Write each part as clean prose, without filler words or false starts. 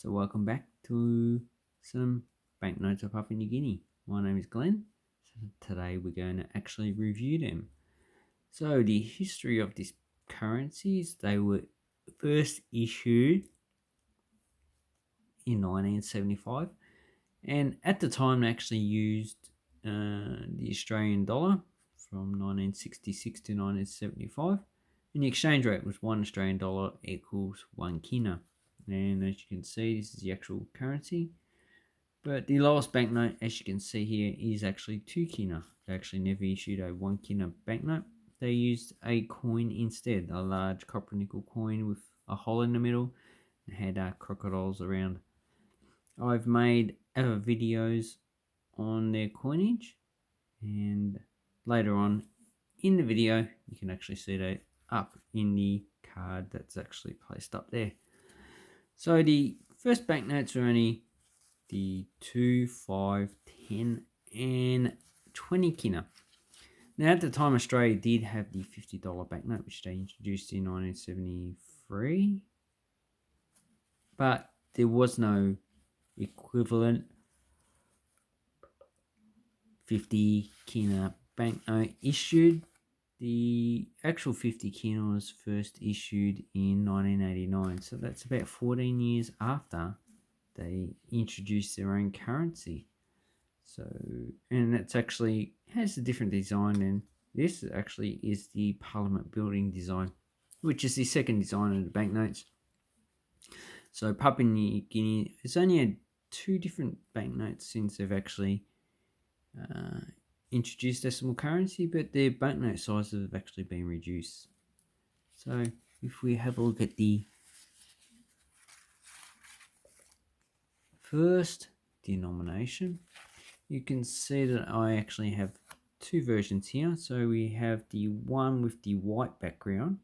So welcome back to some banknotes of Papua New Guinea. My name is Glenn. So today we're going to actually review them. So the history of these currencies, they were first issued in 1975, and at the time they actually used the Australian dollar from 1966 to 1975, and the exchange rate was 1 Australian dollar equals 1 kina. And as you can see, this is the actual currency. But the lowest banknote, as you can see here, is actually 2 kina. They actually never issued a 1 kina banknote. They used a coin instead, a large copper nickel coin with a hole in the middle, and had crocodiles around. I've made other videos on their coinage, and later on in the video you can actually see that up in the card that's actually placed up there. So the first banknotes are only the 2, 5, 10 and 20 kina. Now at the time Australia did have the $50 banknote, which they introduced in 1973, but there was no equivalent 50 kina banknote issued. The actual 50 kina was first issued in 1989, so that's about 14 years after they introduced their own currency. So, and it's actually has a different design, and this actually is the Parliament building design, which is the second design of the banknotes. So Papua New Guinea has only had 2 different banknotes since they've actually introduced decimal currency, but their banknote sizes have actually been reduced. So if we have a look at the first denomination, you can see that I actually have 2 versions here. So we have the one with the white background.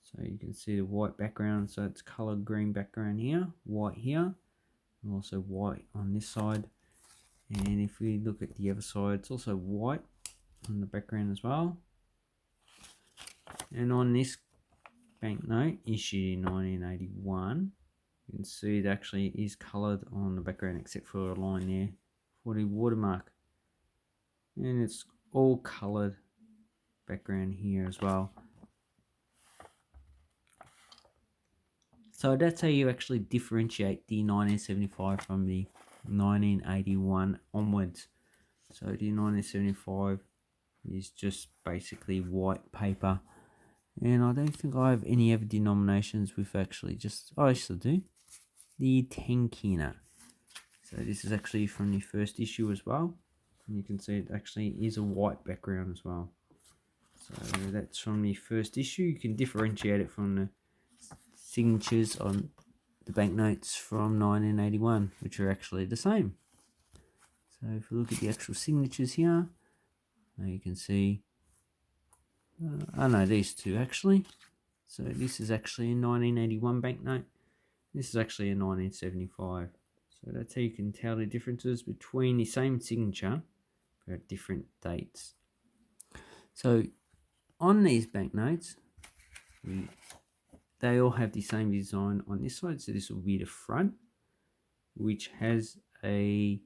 So you can see the white background, so it's colored green background here, white here, and also white on this side. And if we look at the other side, it's also white on the background as well. And on this banknote issued in 1981, you can see it actually is colored on the background except for a line there for the watermark. And it's all colored background here as well. So that's how you actually differentiate the 1975 from the 1981 onwards. So the 1975 is just basically white paper, and I don't think I have any other denominations with actually just, I actually do, the 10 kina. So this is actually from the first issue as well, and you can see it actually is a white background as well. So that's from the first issue. You can differentiate it from the signatures on the banknotes from 1981, which are actually the same. So if we look at the actual signatures here, you can see, I know these two actually. So this is actually a 1981 banknote. This is actually a 1975. So that's how you can tell the differences between the same signature but at different dates. So on these banknotes, they all have the same design on this side. So this will be the front, which has a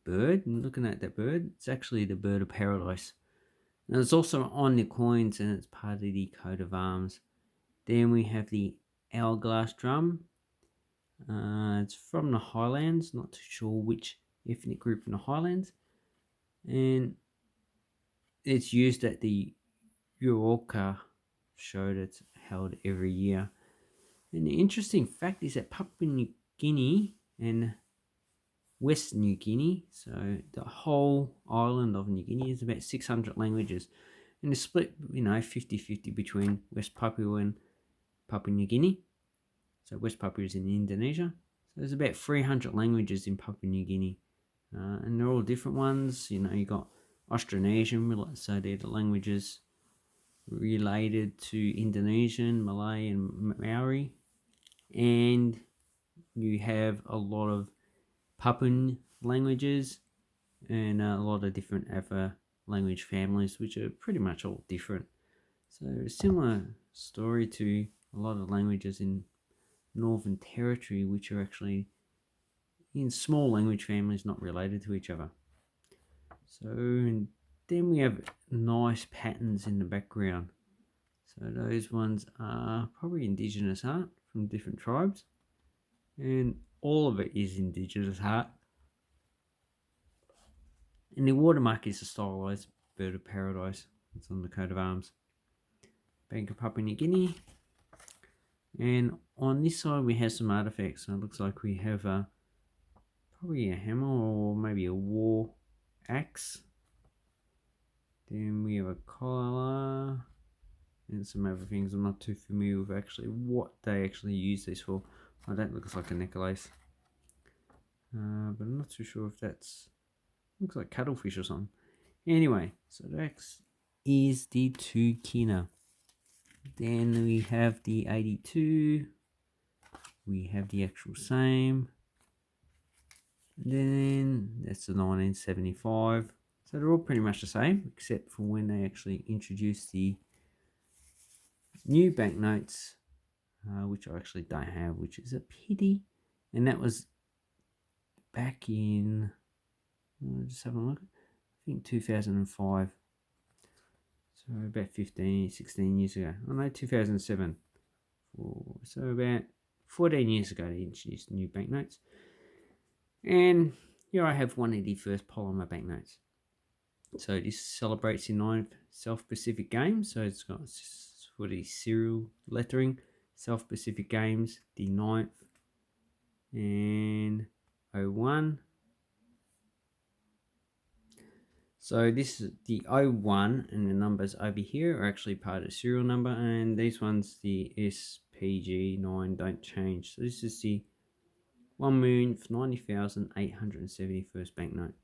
bird. And looking at that bird, it's actually the bird of paradise. And it's also on the coins, and it's part of the coat of arms. Then we have the hourglass drum. It's from the Highlands, not too sure which ethnic group in the Highlands. And it's used at the Uroka show that's held every year. And the interesting fact is that Papua New Guinea and West New Guinea, so the whole island of New Guinea, is about 600 languages. And it's split, 50-50 between West Papua and Papua New Guinea. So West Papua is in Indonesia. So there's about 300 languages in Papua New Guinea. And they're all different ones. You got Austronesian, so they're the languages related to Indonesian, Malay and Maori. And you have a lot of Papuan languages and a lot of different other language families, which are pretty much all different. So a similar story to a lot of languages in Northern Territory, which are actually in small language families not related to each other. So, and then we have nice patterns in the background. So those ones are probably indigenous art from different tribes, and all of it is indigenous art. And the watermark is a stylized bird of paradise. It's on the coat of arms. Bank of Papua New Guinea. And on this side we have some artifacts. So it looks like we have probably a hammer or maybe a war axe. Then we have a collar and some other things. I'm not too familiar with actually what they actually use this for. Oh, that looks like a necklace. But I'm not too sure if that's... looks like cuttlefish or something. Anyway, so that is the 2 kina. Then we have the 82. We have the actual same. Then that's the 1975. So they're all pretty much the same, except for when they actually introduced the new banknotes, which I actually don't have, which is a pity. And that was back in, just have a look, I think 2005. So about 16 years ago. Oh no, 2007. So about 14 years ago they introduced new banknotes. And here I have one of the first polymer banknotes. So this celebrates the 9th South Pacific Games. So it's got for the serial lettering, South Pacific Games, the 9th and 01. So this is the 01 and the numbers over here are actually part of the serial number, and these ones, the SPG9, don't change. So this is the 1,090,871st banknote.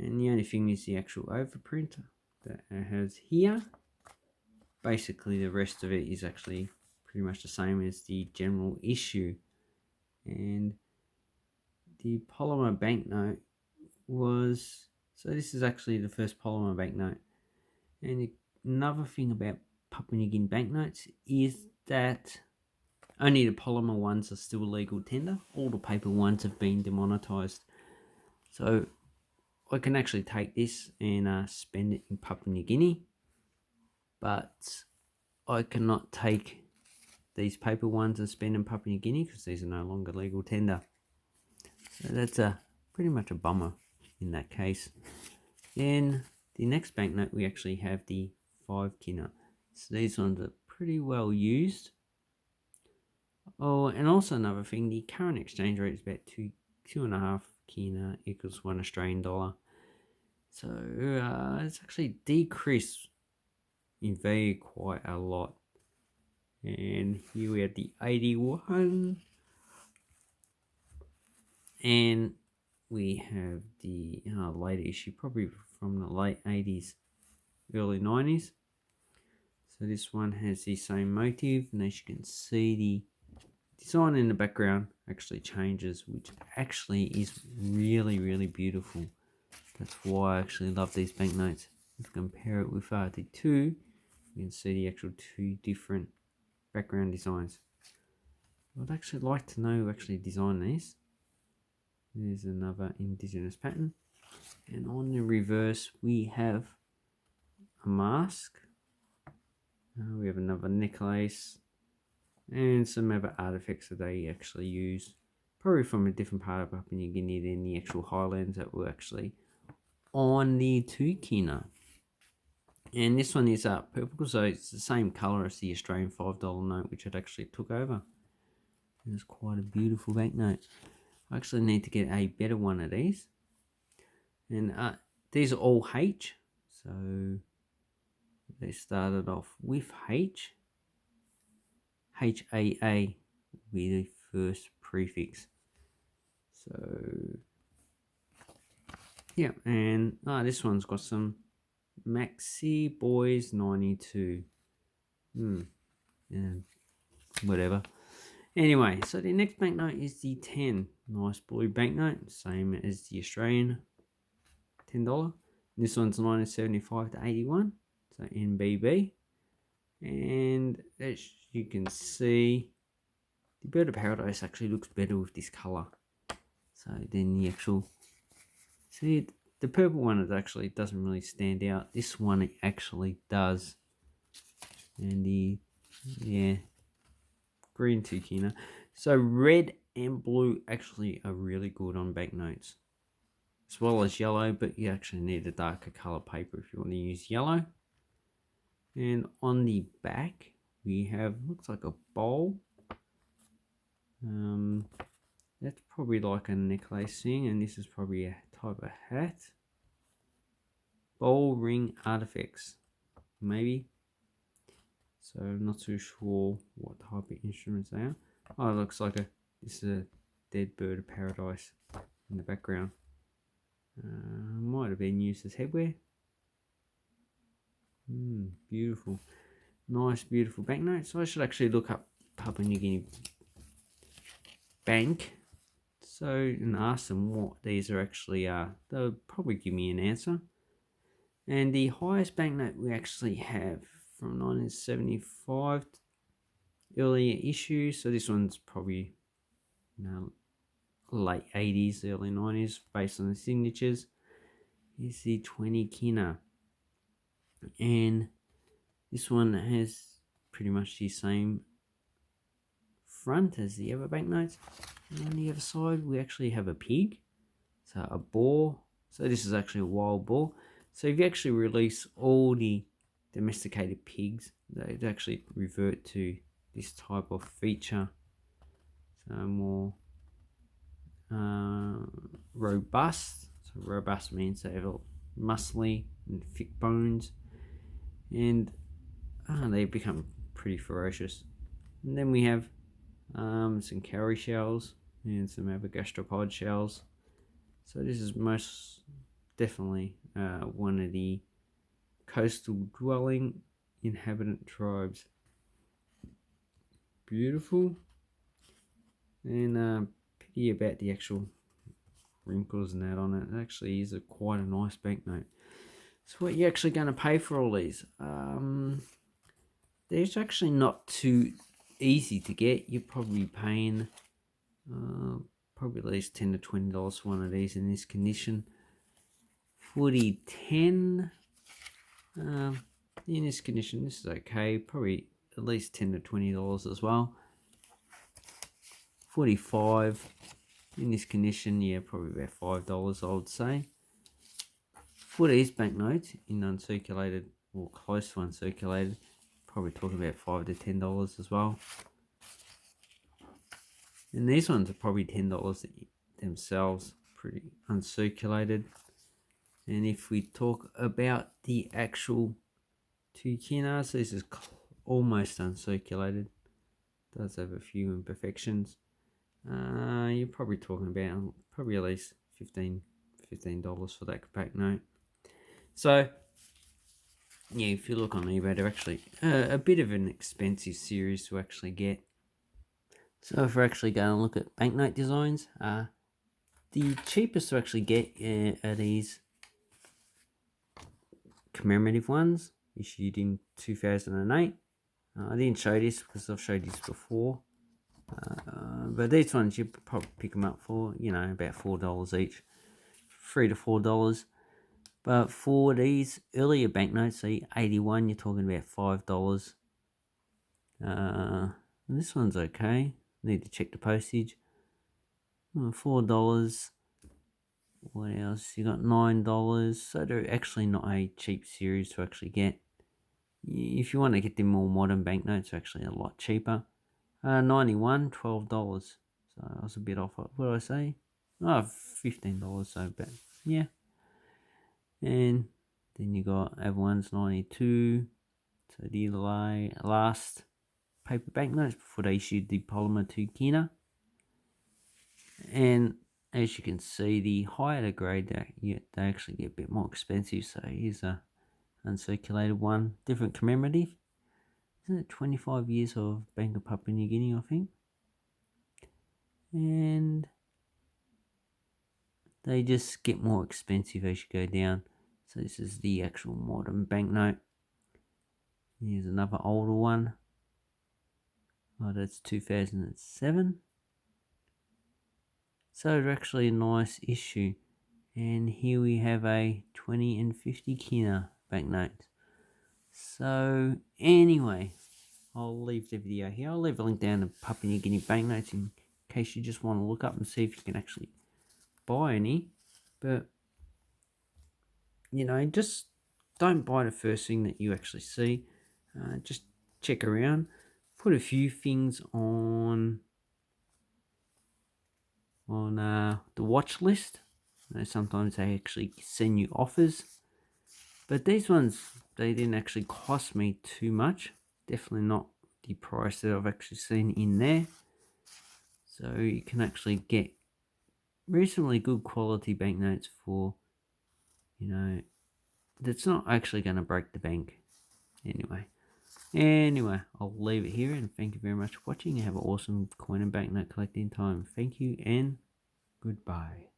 And the only thing is the actual overprint that it has here. Basically the rest of it is actually pretty much the same as the general issue. And the polymer banknote was... so this is actually the first polymer banknote. And another thing about Papua New Guinea banknotes is that only the polymer ones are still legal tender. All the paper ones have been demonetized. So I can actually take this and spend it in Papua New Guinea, but I cannot take these paper ones and spend in Papua New Guinea because these are no longer legal tender. So that's pretty much a bummer in that case. Then the next banknote we actually have the 5 kina. So these ones are pretty well used. Oh, and also another thing, the current exchange rate is about 2.5 kina equals 1 Australian dollar. So it's actually decreased in value quite a lot. And here we have the 81. And we have the later issue, probably from the late 80s, early 90s. So this one has the same motif, and as you can see, the design in the background actually changes, which actually is really, really beautiful. That's why I actually love these banknotes. If you compare it with the 2, you can see the actual 2 different background designs. I'd actually like to know who actually designed these. There's another indigenous pattern. And on the reverse, we have a mask. We have another necklace. And some other artifacts that they actually use. Probably from a different part of Papua New Guinea than the actual highlands that were actually on the 2 kina. And this one is purple, so it's the same colour as the Australian $5 note, which it actually took over. It's quite a beautiful banknote. I actually need to get a better one of these. And these are all H, so they started off with H. HAA will be the first prefix. So yeah, and this one's got some Maxi Boys 92. Yeah, whatever. Anyway, so the next banknote is the 10. Nice blue banknote, same as the Australian $10. This one's 1975 to 81, so NBB. And as you can see, the bird of paradise actually looks better with this colour. So then the actual, see, the purple one is actually doesn't really stand out. This one it actually does. And the, yeah, green tukina. So red and blue actually are really good on banknotes, as well as yellow, but you actually need a darker color paper if you want to use yellow. And on the back we have, looks like a bowl. That's probably like a necklace thing, and this is probably a type of hat. Bowl ring artifacts, maybe. So I'm not too sure what type of instruments they are. Oh, it looks like this is a dead bird of paradise in the background. Might have been used as headwear. Beautiful. Nice, beautiful banknote. So I should actually look up Papua New Guinea Bank. So, and ask them what these are actually are. They'll probably give me an answer. And the highest banknote we actually have from 1975, earlier issue. So this one's probably, late 80s, early 90s, based on the signatures. Is the 20 kina. And this one has pretty much the same front as the other banknotes. And on the other side, we actually have a pig. So a boar. So this is actually a wild boar. So if you actually release all the domesticated pigs, they actually revert to this type of feature. So more robust. So robust means they have muscly and thick bones, and they become pretty ferocious. And then we have some cowrie shells and some other gastropod shells. So this is most definitely one of the coastal dwelling inhabitant tribes. Beautiful. And pity about the actual wrinkles and that on it. It actually is quite a nice banknote. So what are you actually going to pay for all these? There's actually not too easy to get. You're probably paying probably at least $10 to $20 for one of these in this condition. 4010 in this condition, this is okay. Probably at least $10 to $20 as well. 45 in this condition, yeah, probably about $5 I would say. For these banknotes in uncirculated or close to uncirculated, probably talking about $5 to $10 as well. And these ones are probably $10 themselves, pretty uncirculated. And if we talk about the actual two kinas, this is almost uncirculated. Does have a few imperfections. You're probably talking about probably at least $15 for that banknote. So yeah, if you look on eBay, they're actually a bit of an expensive series to actually get. So if we're actually going to look at banknote designs, the cheapest to actually get are these commemorative ones issued in 2008. I didn't show this because I've showed this before, but these ones you probably pick them up for about $4 each, $3 to $4. But for these earlier banknotes, say 81, you're talking about $5. This one's okay. Need to check the postage. $4. What else? You got $9. So they're actually not a cheap series to actually get. If you want to get the more modern banknotes, they're actually a lot cheaper. 91, $12. So I was a bit off. What did I say? Oh, $15. So, but yeah. And then you got other ones, 92. So the last paper banknotes before they issued the polymer 2 kina. And as you can see, the higher the grade, they actually get a bit more expensive. So here's a uncirculated one, different commemorative. Isn't it 25 years of Bank of Papua New Guinea, I think? And they just get more expensive as you go down. So this is the actual modern banknote. Here's another older one. Oh, that's 2007. So it's actually a nice issue. And here we have a 20 and 50 kina banknote. So anyway, I'll leave the video here. I'll leave a link down to Papua New Guinea banknotes in case you just want to look up and see if you can actually buy any. But, just don't buy the first thing that you actually see. Just check around. Put a few things on the watch list. Sometimes they actually send you offers. But these ones, they didn't actually cost me too much. Definitely not the price that I've actually seen in there. So you can actually get reasonably good quality banknotes for, that's not actually going to break the bank. Anyway, I'll leave it here and thank you very much for watching. Have an awesome coin and banknote collecting time. Thank you and goodbye.